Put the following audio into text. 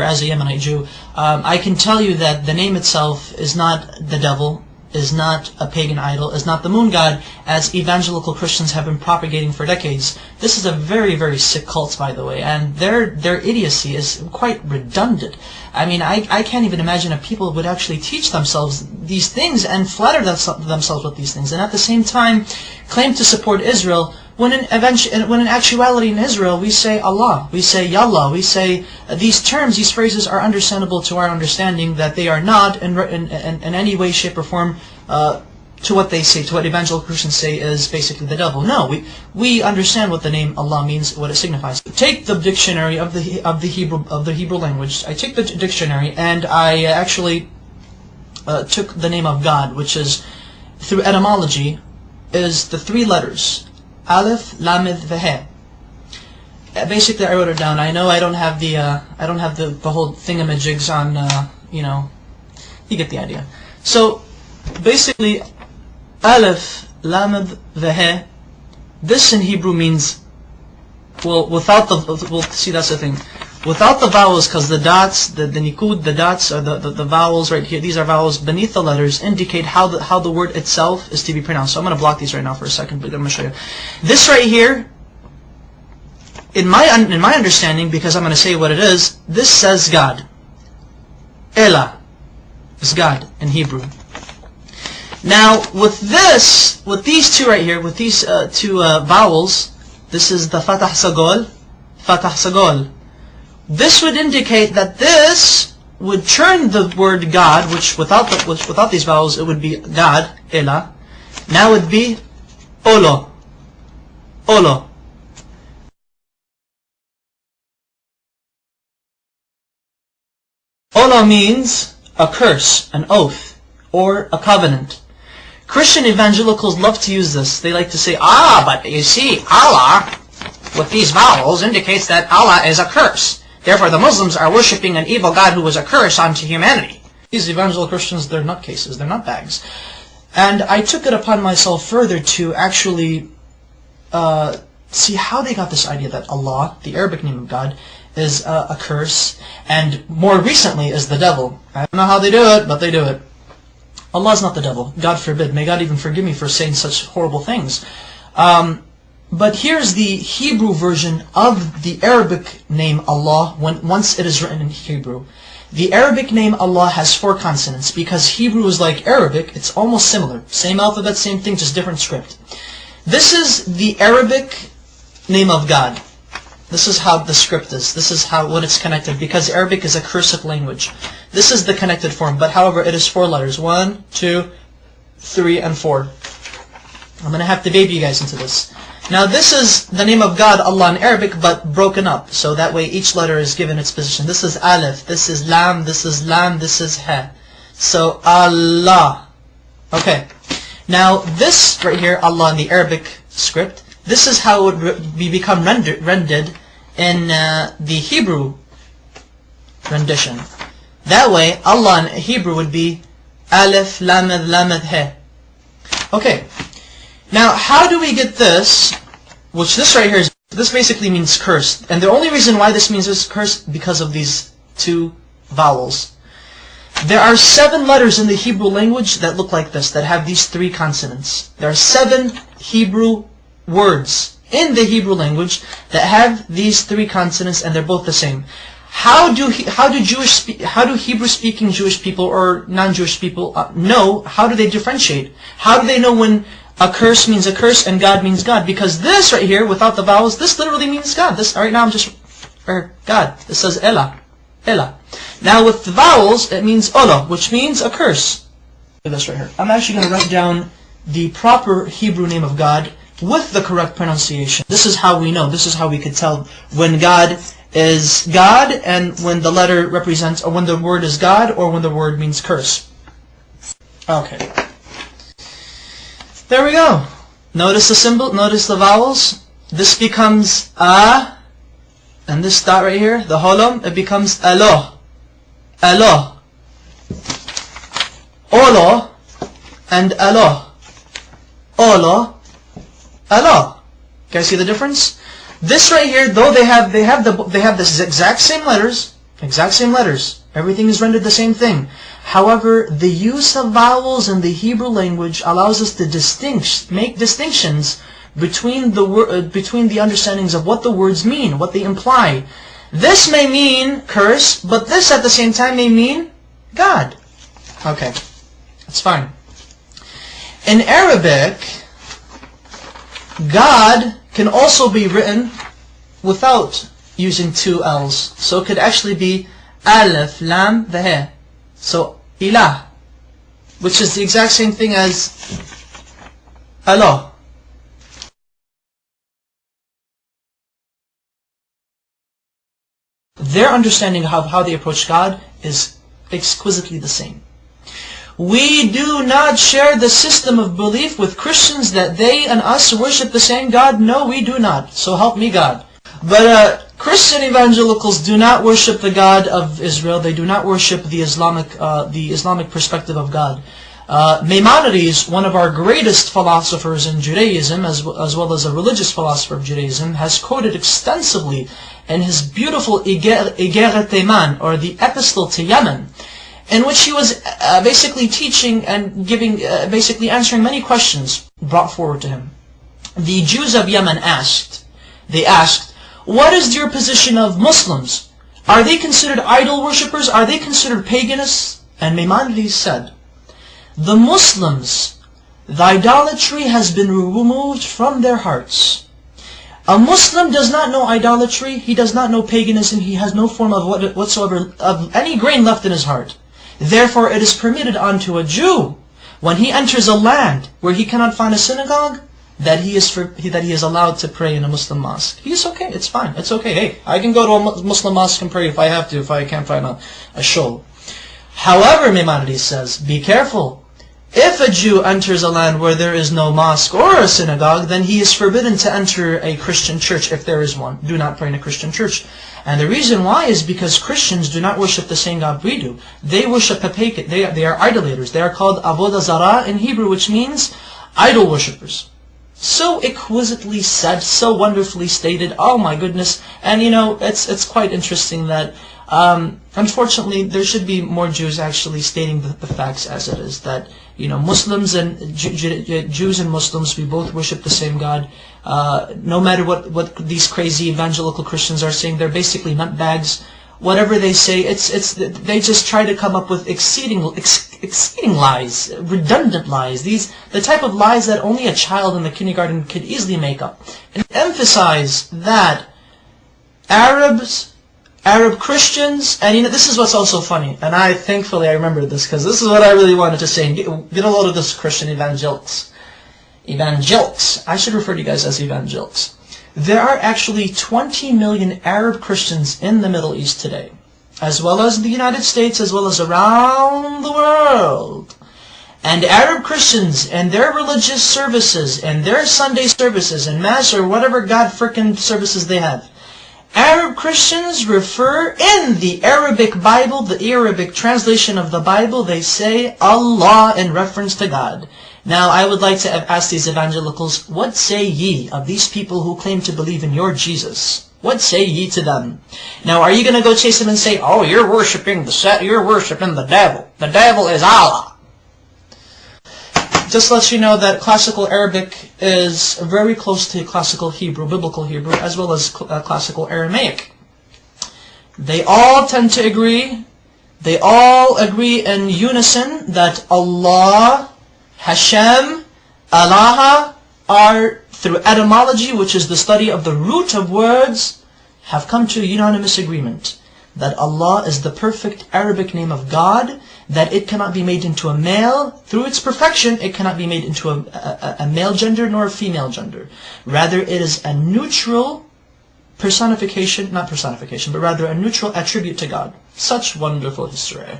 as a Yemenite Jew, I can tell you that the name itself is not the devil, is not a pagan idol, is not the moon god, as evangelical Christians have been propagating for decades. This is a very, very sick cult, by the way, and their idiocy is quite redundant. I mean, I can't even imagine if people would actually teach themselves these things and flatter themselves with these things, and at the same time claim to support Israel, when in actuality in Israel we say Allah, we say Yallah, we say these terms, these phrases are understandable to our understanding, that they are not in any way, shape or form to what they say, to what evangelical Christians say is basically the devil. No, we understand what the name Allah means, what it signifies. Take the dictionary of the Hebrew language. I take the dictionary and I actually took the name of God, which is, through etymology, is the three letters Aleph, Lamed, Veh. Basically, I wrote it down. I know I don't have the whole thingamajigs on, you get the idea. So basically, Aleph, Lamed, Veh. This in Hebrew means, well, see, that's the thing. Without the vowels, because the dots, the nikud, the dots, or the vowels right here, these are vowels beneath the letters, indicate how the word itself is to be pronounced. So I'm going to block these right now for a second, but I'm going to show you. This right here, in my understanding, because I'm going to say what it is, this says God. Elah is God in Hebrew. Now, with these two right here, with these two vowels, this is the Fatah Sagol, Fatah Sagol. This would indicate that this would turn the word God, which without these vowels it would be God, Elah. Now it would be Olo, Olo. Olo means a curse, an oath, or a covenant. Christian evangelicals love to use this. They like to say, but you see, Allah, with these vowels, indicates that Allah is a curse. Therefore, the Muslims are worshipping an evil God who was a curse onto humanity. These evangelical Christians, they're nutcases, they're nutbags. And I took it upon myself further to actually see how they got this idea that Allah, the Arabic name of God, is a curse, and more recently is the devil. I don't know how they do it, but they do it. Allah is not the devil. God forbid. May God even forgive me for saying such horrible things. But here's the Hebrew version of the Arabic name Allah once it is written in Hebrew. The Arabic name Allah has 4 consonants because Hebrew is like Arabic. It's almost similar. Same alphabet, same thing, just different script. This is the Arabic name of God. This is how the script is. This is when it's connected, because Arabic is a cursive language. This is the connected form, but however, it is 4 letters. 1, 2, 3, and 4. I'm going to have to baby you guys into this. Now this is the name of God, Allah in Arabic, but broken up. So that way each letter is given its position. This is Aleph, this is Lam, this is Lam, this is Ha. So Allah. Okay. Now this right here, Allah in the Arabic script, this is how it would become rendered in the Hebrew rendition. That way, Allah in Hebrew would be Aleph, Lamed, Lamed, He. Okay. Now, how do we get this? Which this right here, this basically means cursed. And the only reason why this means it's cursed because of these 2 vowels. There are 7 letters in the Hebrew language that look like this, that have these 3 consonants. There are 7 Hebrew words in the Hebrew language that have these 3 consonants, and they're both the same. How do Hebrew-speaking Jewish people or non-Jewish people know? How do they differentiate? How do they know when a curse means a curse and God means God? Because this right here, without the vowels, this literally means God. This right now God. This says Elah, Elah. Now with the vowels, it means Ola, which means a curse. Look at this right here. I'm actually going to write down the proper Hebrew name of God with the correct pronunciation. This is how we know. This is how we could tell when God is God and when the letter represents, or when the word is God, or when the word means curse. Okay. There we go. Notice the symbol, notice the vowels. This becomes A, and this dot right here, the holom, it becomes Alo. Alo. Olo and Alo. Olo, Alo. Can you see the difference? This right here, though they have the exact same letters, Exact same letters. Everything is rendered the same thing. However, the use of vowels in the Hebrew language allows us to make distinctions between the understandings of what the words mean, what they imply. This may mean curse, but this at the same time may mean God. Okay, that's fine. In Arabic, God can also be written without using two L's. So it could actually be Alif, Lam, the He. So, Ilah, which is the exact same thing as Allah. Their understanding of how they approach God is exquisitely the same. We do not share the system of belief with Christians that they and us worship the same God. No, we do not. So help me God. But Christian evangelicals do not worship the God of Israel. They do not worship the Islamic perspective of God. Maimonides, one of our greatest philosophers in Judaism, as well as a religious philosopher of Judaism, has quoted extensively in his beautiful Igeret Teman, or the Epistle to Yemen, in which he was basically teaching and basically answering many questions brought forward to him. The Jews of Yemen asked, what is your position of Muslims? Are they considered idol worshippers? Are they considered paganists? And Maimonides said, the Muslims, the idolatry has been removed from their hearts. A Muslim does not know idolatry, he does not know paganism, he has no form of whatsoever of any grain left in his heart. Therefore it is permitted unto a Jew, when he enters a land where he cannot find a synagogue, that he is allowed to pray in a Muslim mosque. He's okay, it's fine, it's okay. Hey, I can go to a Muslim mosque and pray if I have to, if I can't find a shul. However, Maimonides says, be careful. If a Jew enters a land where there is no mosque or a synagogue, then he is forbidden to enter a Christian church if there is one. Do not pray in a Christian church. And the reason why is because Christians do not worship the same God we do. They worship a pagan. They are idolaters. They are called Avodah Zarah in Hebrew, which means idol worshippers. So exquisitely said, so wonderfully stated. Oh my goodness! And you know, it's quite interesting that unfortunately there should be more Jews actually stating the facts as it is. That you know, Muslims and Jews and Muslims, we both worship the same God. No matter what these crazy evangelical Christians are saying, they're basically nutbags. Whatever they say, they just try to come up with exceeding lies, redundant lies. The type of lies that only a child in the kindergarten could easily make up. And emphasize that Arab Christians, and you know, this is what's also funny, and thankfully I remembered this, because this is what I really wanted to say, and get a load of this, Christian evangelics. I should refer to you guys as evangelics. There are actually 20 million Arab Christians in the Middle East today, as well as the United States, as well as around the world. And Arab Christians and their religious services, and their Sunday services, and Mass, or whatever God frickin' services they have, Arab Christians refer in the Arabic Bible, the Arabic translation of the Bible, they say Allah in reference to God. Now, I would like to ask these evangelicals, what say ye of these people who claim to believe in your Jesus? What say ye to them? Now, are you going to go chase them and say, oh, you're worshiping the devil. The devil is Allah. Just let you know that classical Arabic is very close to classical Hebrew, biblical Hebrew, as well as classical Aramaic. They all tend to agree, they all agree in unison that Allah, Hashem, Allah are, through etymology, which is the study of the root of words, have come to a unanimous agreement that Allah is the perfect Arabic name of God, that it cannot be made into a male. Through its perfection, it cannot be made into a male gender nor a female gender. Rather, it is a neutral personification, not personification, but rather a neutral attribute to God. Such wonderful history.